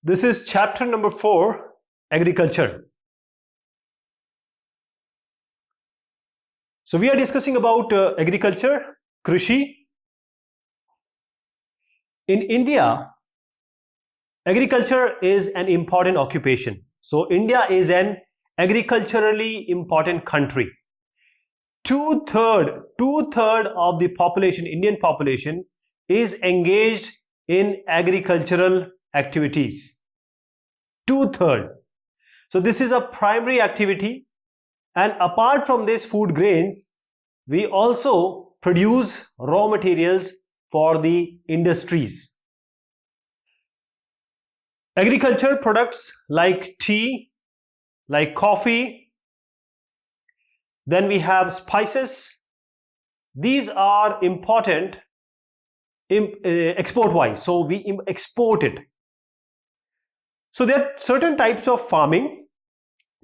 This is chapter number 4, agriculture. So we are discussing about agriculture, Krishi. In India, agriculture is an important occupation. So India is an agriculturally important country. Two-third of the population, Indian population, is engaged in agricultural activities. Two-third. So this is a primary activity, and apart from this food grains, we also produce raw materials for the industries. Agriculture products like tea, like coffee, then we have spices. These are important export-wise, so we export it. So there are certain types of farming,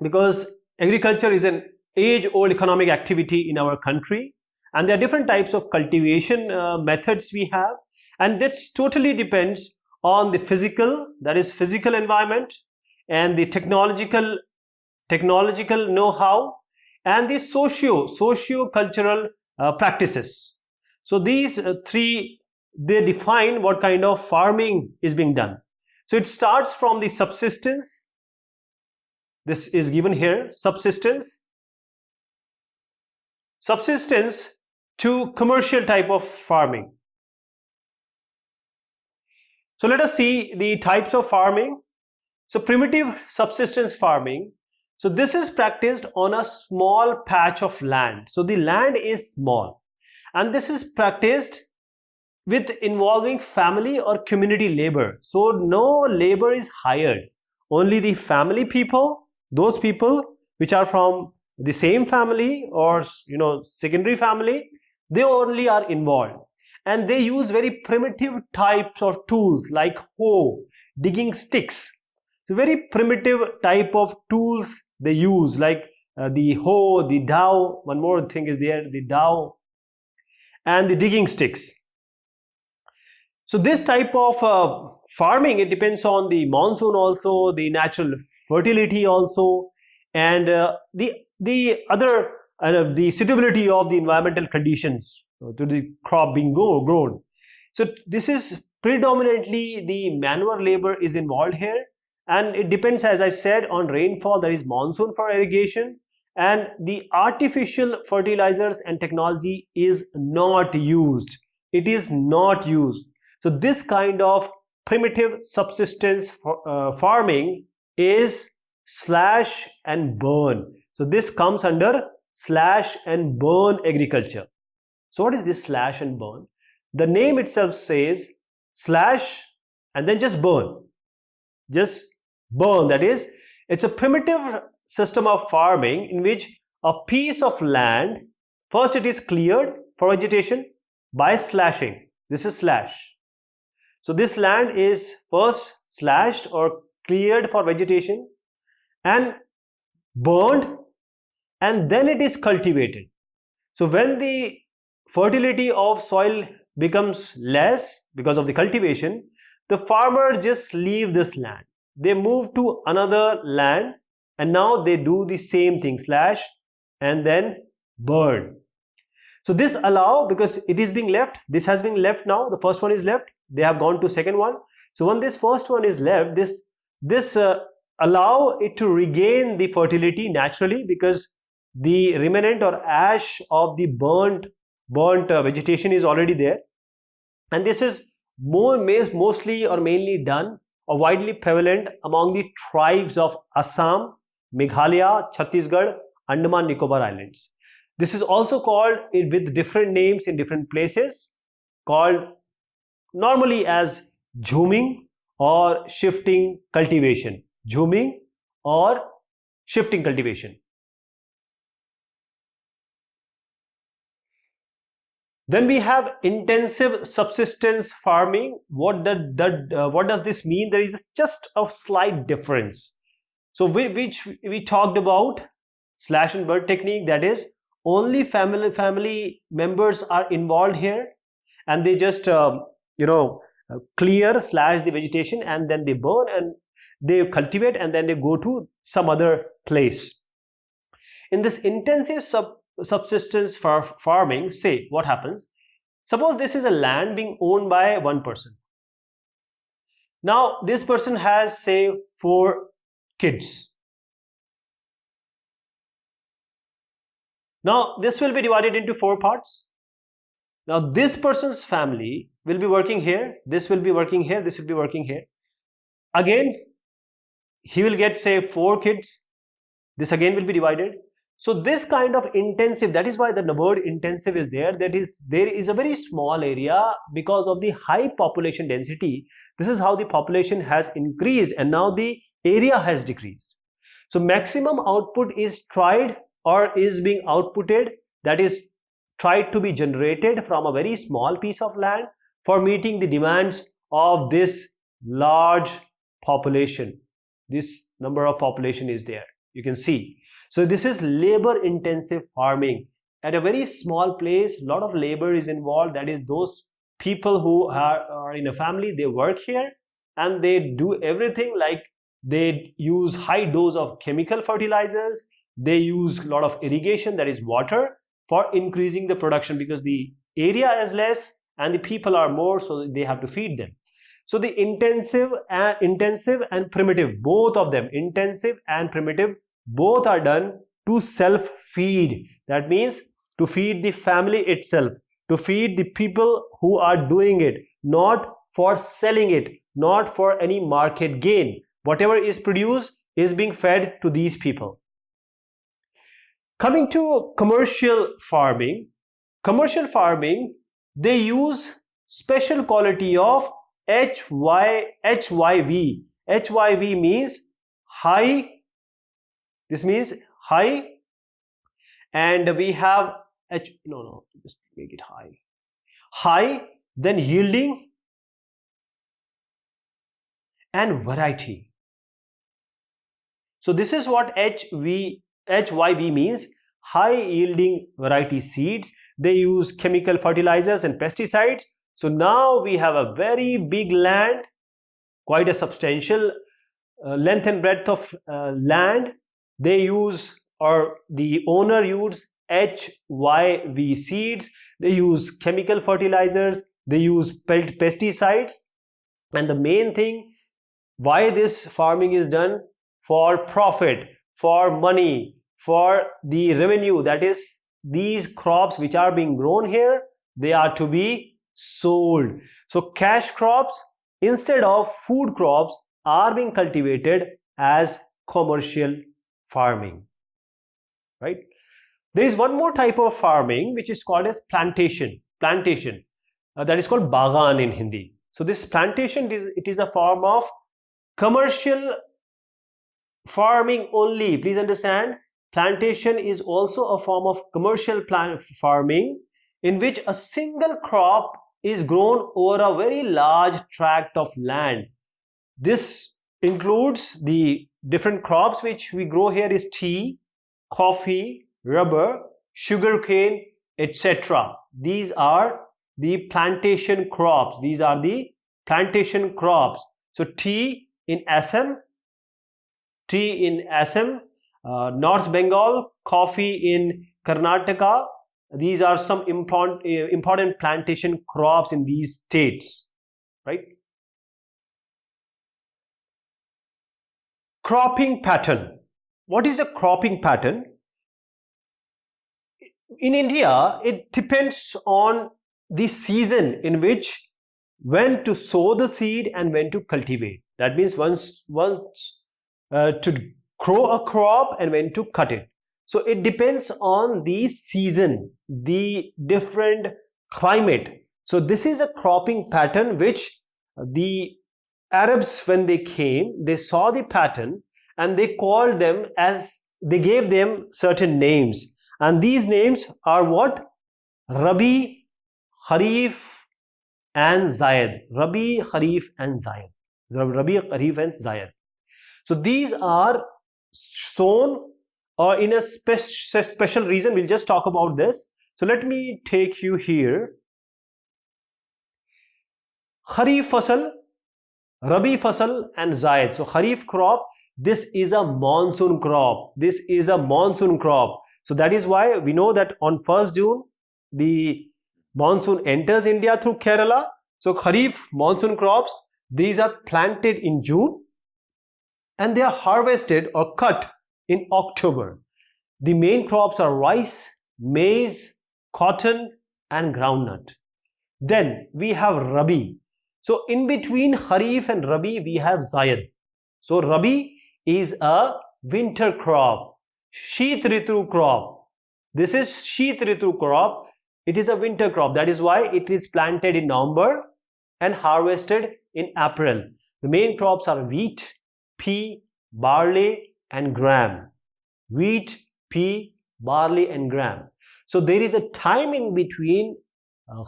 because agriculture is an age-old economic activity in our country, and there are different types of cultivation methods we have, and that totally depends on the physical environment, and the technological know-how, and the socio-cultural practices. So these three, they define what kind of farming is being done. So it starts from the subsistence. This is given here, subsistence to commercial type of farming. So let us see the types of farming. So primitive subsistence farming. So this is practiced on a small patch of land. So the land is small, and this is practiced with involving family or community labor. So no labor is hired. Only the family people, those people which are from the same family or secondary family, they only are involved. And they use very primitive types of tools like hoe, digging sticks. So very primitive type of tools they use, like the hoe, the dowel. One more thing is there, the dowel, and the digging sticks. So this type of farming, it depends on the monsoon also, the natural fertility also, and the other the suitability of the environmental conditions to the crop being grown. So this is predominantly the manual labor is involved here, and it depends, as I said, on rainfall, that is monsoon for irrigation, and the artificial fertilizers and technology is not used. It is not used. So this kind of primitive subsistence farming is slash and burn. So this comes under slash and burn agriculture. So what is this slash and burn? The name itself says slash and then just burn. Just burn. That is, it's a primitive system of farming in which a piece of land, first it is cleared for vegetation by slashing. This is slash. So this land is first slashed or cleared for vegetation and burned, and then it is cultivated. So when the fertility of soil becomes less because of the cultivation, the farmer just leave this land. They move to another land, and now they do the same thing, slash and then burn. So this allow, because it is being left, this has been left now, the first one is left, they have gone to second one. So when this first one is left, this allow it to regain the fertility naturally, because the remnant or ash of the burnt vegetation is already there. And this is mostly or mainly done or widely prevalent among the tribes of Assam, Meghalaya, Chhattisgarh, Andaman Nicobar Islands. This is also called with different names in different places, called normally as jhuming or shifting cultivation. Jhuming or shifting cultivation. Then we have intensive subsistence farming. What does this mean? There is just a slight difference. So which we talked about slash and burn technique, that is only family members are involved here, and they just clear slash the vegetation and then they burn, and they cultivate and then they go to some other place. In this intensive subsistence farming, say what happens? Suppose this is a land being owned by one person. Now this person has, say, 4 kids. Now this will be divided into 4 parts. Now this person's family will be working here, this will be working here, this will be working here. Again, he will get, say, 4 kids. This again will be divided. So this kind of intensive, that is why the word intensive is there. That is, there is a very small area because of the high population density. This is how the population has increased and now the area has decreased. So maximum output is tried or is being outputted, that is tried to be generated from a very small piece of land for meeting the demands of this large population. This number of population is there, you can see. So this is labor intensive farming. At a very small place, a lot of labor is involved. That is, those people who are in a family, they work here and they do everything, like they use high dose of chemical fertilizers, they use a lot of irrigation, that is water, for increasing the production because the area is less and the people are more, so they have to feed them. So the intensive and primitive, both of them, intensive and primitive, both are done to self-feed. That means to feed the family itself, to feed the people who are doing it, not for selling it, not for any market gain. Whatever is produced is being fed to these people. Coming to commercial farming, they use special quality of HYV. HYV means high, this means high, and we have just make it high, then yielding and variety. So this is what HYV means, high yielding variety seeds. They use chemical fertilizers and pesticides. So now we have a very big land, quite a substantial length and breadth of land. They use, or the owner use, HYV seeds. They use chemical fertilizers, they use pesticides, and the main thing why this farming is done, for profit, for money, for the revenue. That is, these crops which are being grown here, they are to be sold. So cash crops instead of food crops are being cultivated as commercial farming, right? There is one more type of farming which is called as plantation. That is called bagan in Hindi. So this plantation is a form of commercial farming only. Please understand, plantation is also a form of commercial farming in which a single crop is grown over a very large tract of land. This includes the different crops which we grow here is tea, coffee, rubber, sugarcane, etc. These are the plantation crops. So tea in Assam, North Bengal, coffee in Karnataka. These are some important plantation crops in these states, right? Cropping pattern. What is a cropping pattern? In India, it depends on the season in which when to sow the seed and when to cultivate. That means once to grow a crop and when to cut it. So it depends on the season, the different climate. So this is a cropping pattern which the Arabs, when they came, they saw the pattern and they called them as, they gave them certain names. And these names are what? Rabi, Kharif and Zaid. Rabi, Kharif and Zaid. Rabi, Kharif and Zaid. So these are sown or in a special reason. We'll just talk about this. So let me take you here. Kharif fasal, Rabi fasal and Zaid. So Kharif crop, this is a monsoon crop. This is a monsoon crop. So that is why we know that on 1st June, the monsoon enters India through Kerala. So Kharif monsoon crops, these are planted in June and they are harvested or cut in October. The main crops are rice, maize, cotton and groundnut. Then we have Rabi. So in between Kharif and Rabi, we have Zaid. So Rabi is a winter crop, Sheet Ritu crop. This is Sheet Ritu crop. It is a winter crop. That is why it is planted in November and harvested in April. The main crops are wheat, pea, barley and gram. Wheat, pea, barley and gram. So there is a time in between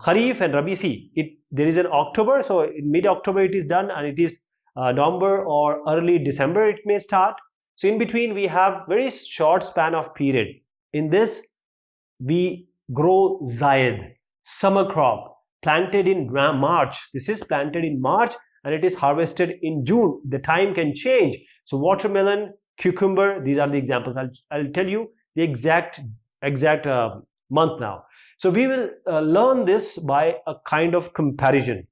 Kharif and Rabi. See, there is an October, so in mid-October it is done, and it is November or early December it may start. So in between we have very short span of period. In this we grow Zaid, summer crop, planted in March. This is planted in March and it is harvested in June. The time can change. So watermelon, cucumber, these are the examples. I'll tell you the exact month now. So we will learn this by a kind of comparison.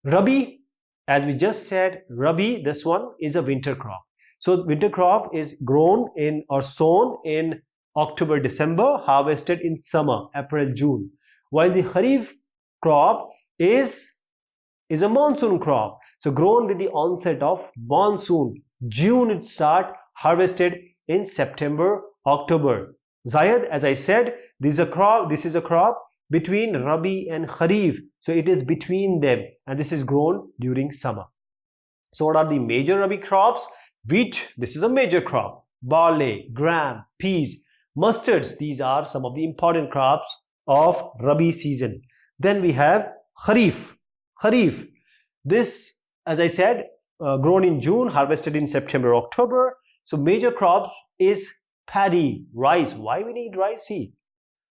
Rabi, as we just said, Rabi, this one is a winter crop. So winter crop is grown in or sown in October, December, harvested in summer, April, June. While the Kharif crop is a monsoon crop. So grown with the onset of monsoon. June it start, harvested in September, October. Zaid, as I said, this is a crop between Rabi and Kharif. So it is between them and this is grown during summer. So what are the major Rabi crops? Wheat, this is a major crop. Barley, gram, peas, mustards, these are some of the important crops of Rabi season. Then we have Kharif. Kharif, this, as I said, grown in June, harvested in September, October. So major crops is paddy, rice. Why we need rice? See,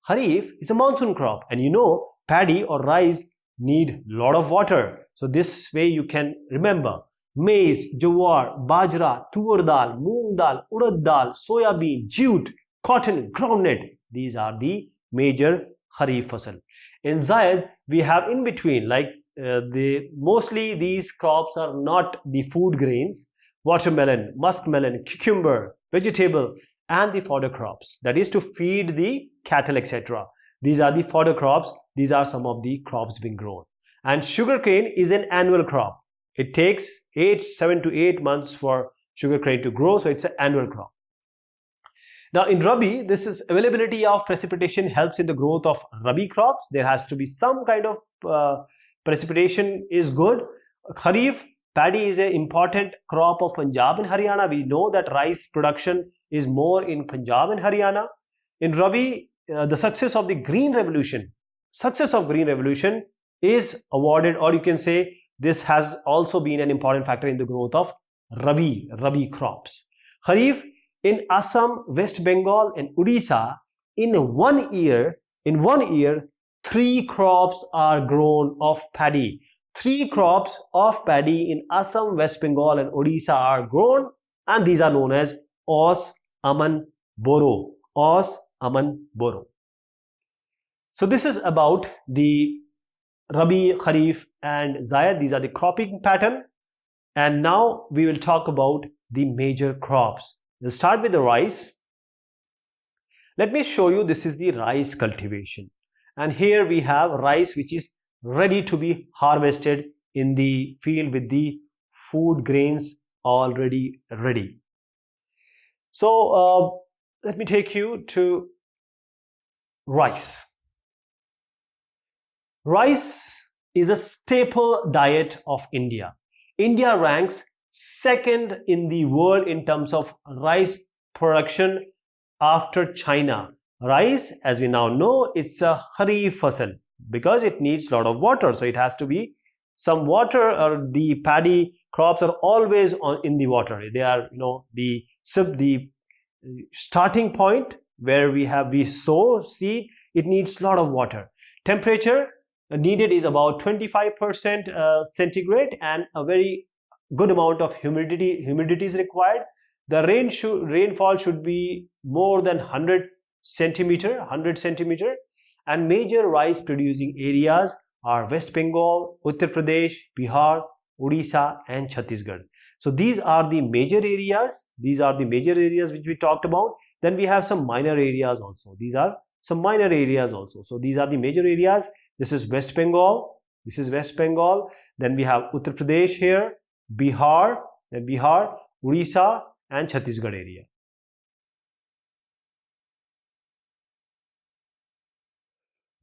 Kharif is a monsoon crop and you know paddy or rice need lot of water. So this way you can remember maize, jawar, bajra, tur dal, moong dal, urad dal, soya bean, jute, cotton, groundnut. These are the major Kharif fasal. In Zaid, we have in between, like mostly these crops are not the food grains, watermelon, muskmelon, cucumber, vegetable, and the fodder crops. That is to feed the cattle, etc. These are the fodder crops. These are some of the crops being grown. And sugarcane is an annual crop. It takes 7 to 8 months for sugarcane to grow, so it's an annual crop. Now in Rabi, this is availability of precipitation helps in the growth of Rabi crops. There has to be some kind of precipitation is good. Kharif, paddy is an important crop of Punjab and Haryana. We know that rice production is more in Punjab and Haryana. In Rabi, the success of Green Revolution is awarded, or you can say this has also been an important factor in the growth of Rabi crops. Kharif, in Assam, West Bengal and Odisha, in one year, 3 crops are grown of paddy. 3 crops of paddy in Assam, West Bengal and Odisha are grown, and these are known as Os, Aman, Boro. Os, Aman, Boro. So this is about the Rabi, Kharif and Zaid. These are the cropping pattern. And now we will talk about the major crops. We'll start with the rice. Let me show you, this is the rice cultivation. And here we have rice which is ready to be harvested in the field with the food grains already ready. So let me take you to rice. Rice is a staple diet of India. India ranks second in the world in terms of rice production after China. Rice, as we now know, it's a Kharif fasal because it needs a lot of water. So it has to be some water, or the paddy crops are always in the water. They are, the starting point where we sow seed, it needs a lot of water. Temperature needed is about 25% centigrade and a very good amount of humidity is required. The rainfall should be more than 100 centimeter, and major rice producing areas are West Bengal, Uttar Pradesh, Bihar, Odisha and Chhattisgarh. So these are the major areas. These are the major areas which we talked about. Then we have some minor areas also. These are some minor areas also. So these are the major areas. This is West Bengal. This is West Bengal. Then we have Uttar Pradesh here, Bihar, Odisha and Chhattisgarh area.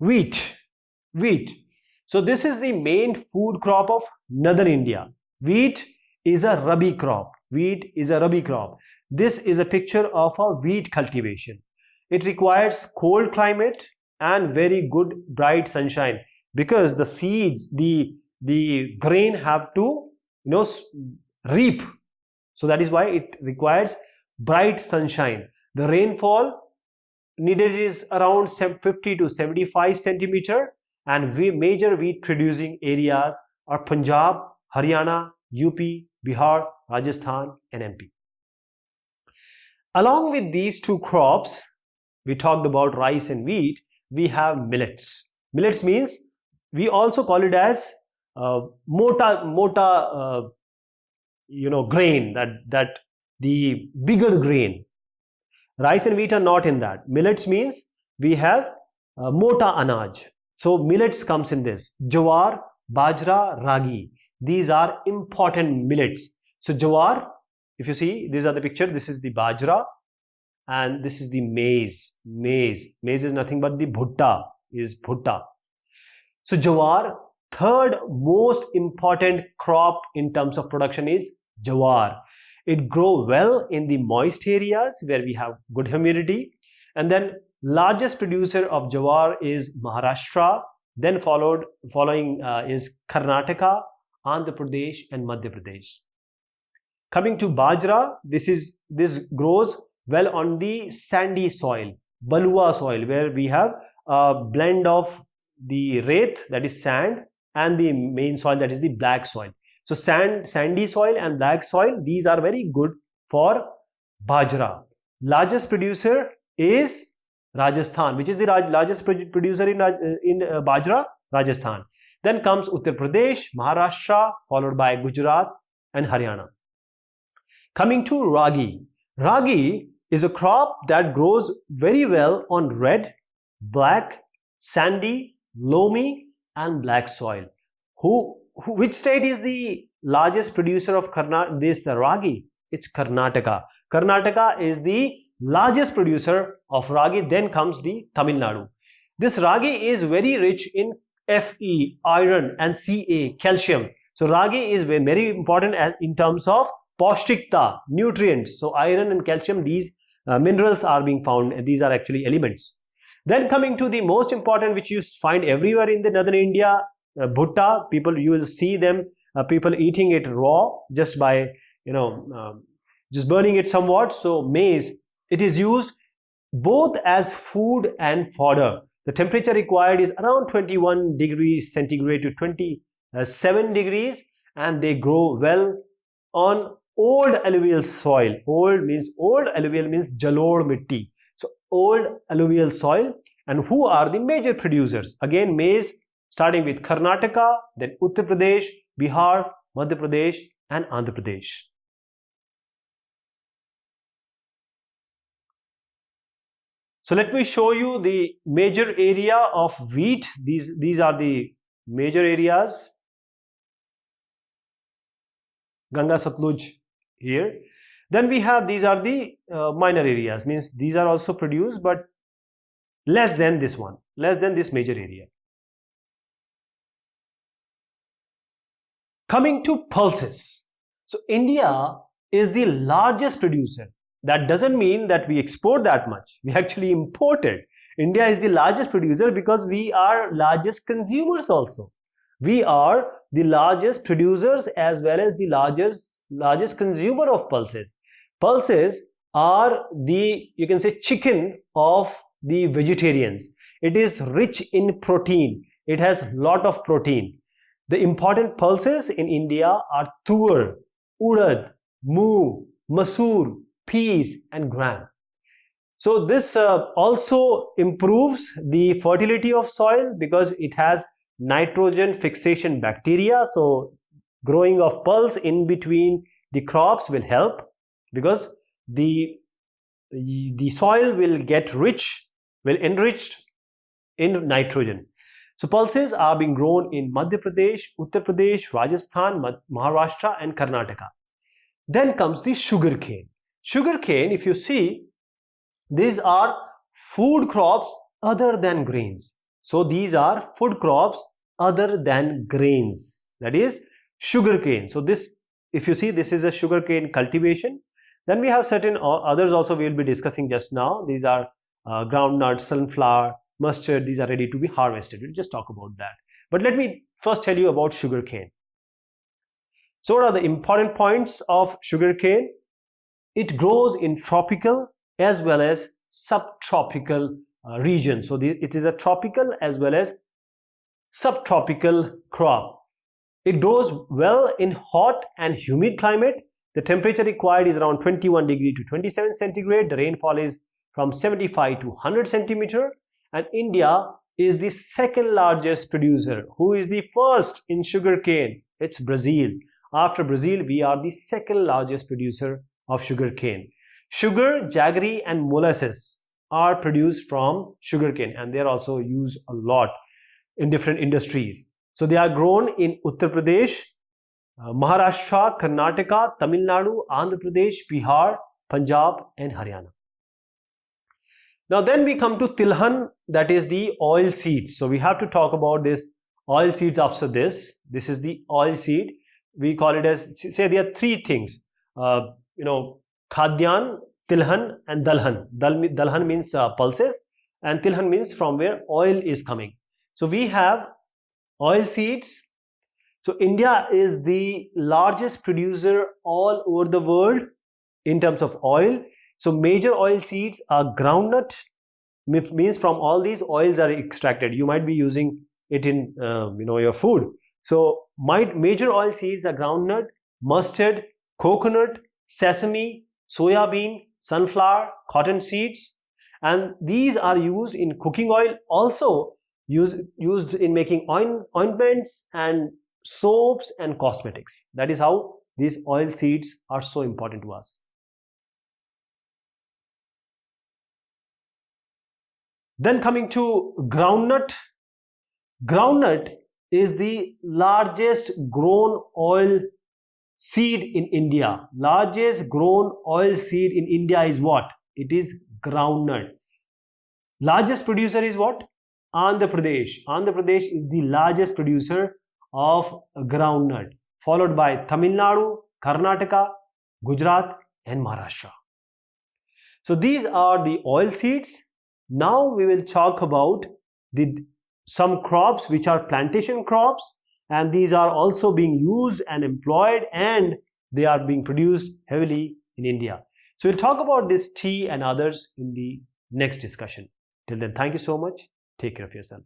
Wheat. So this is the main food crop of northern India. Wheat is a rabi crop. This is a picture of a wheat cultivation. It requires cold climate and very good bright sunshine, because the seeds, the grain have to reap. So that is why it requires bright sunshine. The rainfall needed is around 50 to 75 centimeter, and major wheat producing areas are Punjab, Haryana, UP, Bihar, Rajasthan and MP. Along with these two crops, we talked about rice and wheat, we have millets. Millets means, we also call it as mota grain, that the bigger grain. Rice and wheat are not in that. Millets means we have mota anaj. So millets comes in this. Jawar, bajra, ragi. These are important millets. So jawar, if you see, these are the picture. This is the bajra and this is the maize. Maize is nothing but the bhutta, is bhutta. So jawar, third most important crop in terms of production is jawar. It grows well in the moist areas where we have good humidity. And then largest producer of jawar is Maharashtra. Then following is Karnataka, Andhra Pradesh and Madhya Pradesh. Coming to bajra, this grows well on the sandy soil, balua soil, where we have a blend of the reth, that is sand, and the main soil, that is the black soil. So sandy soil and black soil, these are very good for bajra. Largest producer is Rajasthan. Which is the largest producer in bajra? Rajasthan. Then comes Uttar Pradesh, Maharashtra, followed by Gujarat and Haryana. Coming to ragi. Ragi is a crop that grows very well on red, black, sandy, loamy and black soil. Which state is the largest producer of this ragi? It's Karnataka. Karnataka is the largest producer of ragi. Then comes the Tamil Nadu. This ragi is very rich in Fe, iron and Ca, calcium. So ragi is very important as in terms of paushtikta, nutrients. So iron and calcium, these minerals are being found. These are actually elements. Then coming to the most important, which you find everywhere in the northern India, bhutta. You will see them, people eating it raw just by just burning it somewhat. So maize, it is used both as food and fodder. The temperature required is around 21 degrees centigrade to 27 degrees, and they grow well on old alluvial soil. Old, alluvial means jalod mitti. So old alluvial soil. And who are the major producers? Again, maize, starting with Karnataka, then Uttar Pradesh, Bihar, Madhya Pradesh and Andhra Pradesh. So let me show you the major area of wheat. These are the major areas. Ganga Satluj here. Then we have, these are the minor areas, means these are also produced but less than this one, less than this major area. Coming to pulses. So India is the largest producer. That doesn't mean that we export that much. We actually import it. India is the largest producer because we are largest consumers also. We are the largest producers as well as the largest consumer of pulses. Pulses are the, you can say, chicken of the vegetarians. It is rich in protein. It has a lot of protein. The important pulses in India are tur. urad, moong, masoor, peas and gram. So this also improves the fertility of soil because it has nitrogen fixation bacteria. So growing of pulse in between the crops will help because the soil will get enriched in nitrogen. So pulses are being grown in Madhya Pradesh, Uttar Pradesh, Rajasthan, Maharashtra and Karnataka. Then comes the sugarcane. Sugarcane, if you see, these are food crops other than grains. So these are food crops other than grains. That is sugarcane. So this, if you see, this is a sugarcane cultivation. Then we have certain others also we will be discussing just now. These are groundnut, sunflower, mustard. These are ready to be harvested. We'll just talk about that. But let me first tell you about sugarcane. So what are the important points of sugarcane? It grows in tropical as well as subtropical regions. So it is a tropical as well as subtropical crop. It grows well in hot and humid climate. The temperature required is around 21 degree to 27 centigrade. The rainfall is from 75 to 100 centimeter. And India is the second largest producer. Who is the first in sugarcane? It's Brazil. After Brazil, we are the second largest producer of sugarcane. Sugar, jaggery and molasses are produced from sugarcane and they are also used a lot in different industries. So they are grown in Uttar Pradesh, Maharashtra, Karnataka, Tamil Nadu, Andhra Pradesh, Bihar, Punjab and Haryana. Now then we come to tilhan, that is the oil seeds. So we have to talk about this oil seeds after this. This is the oil seed. We call it as, say there are three things, khadyan, tilhan and dalhan. Dalhan means pulses and tilhan means from where oil is coming. So we have oil seeds. So India is the largest producer all over the world in terms of oil. So major oil seeds are groundnut, means from all these oils are extracted. You might be using it in your food. So major oil seeds are groundnut, mustard, coconut, sesame, soya bean, sunflower, cotton seeds, and these are used in cooking oil, also used in making ointments and soaps and cosmetics. That is how these oil seeds are so important to us. Then coming to groundnut. Groundnut is the largest grown oil seed in India. Largest grown oil seed in India is what? It is groundnut. Largest producer is what? Andhra Pradesh. Andhra Pradesh is the largest producer of groundnut, followed by Tamil Nadu, Karnataka, Gujarat and Maharashtra. So these are the oil seeds. Now we will talk about some crops which are plantation crops, and these are also being used and employed and they are being produced heavily in India. So we'll talk about this tea and others in the next discussion. Till then, thank you so much. Take care of yourself.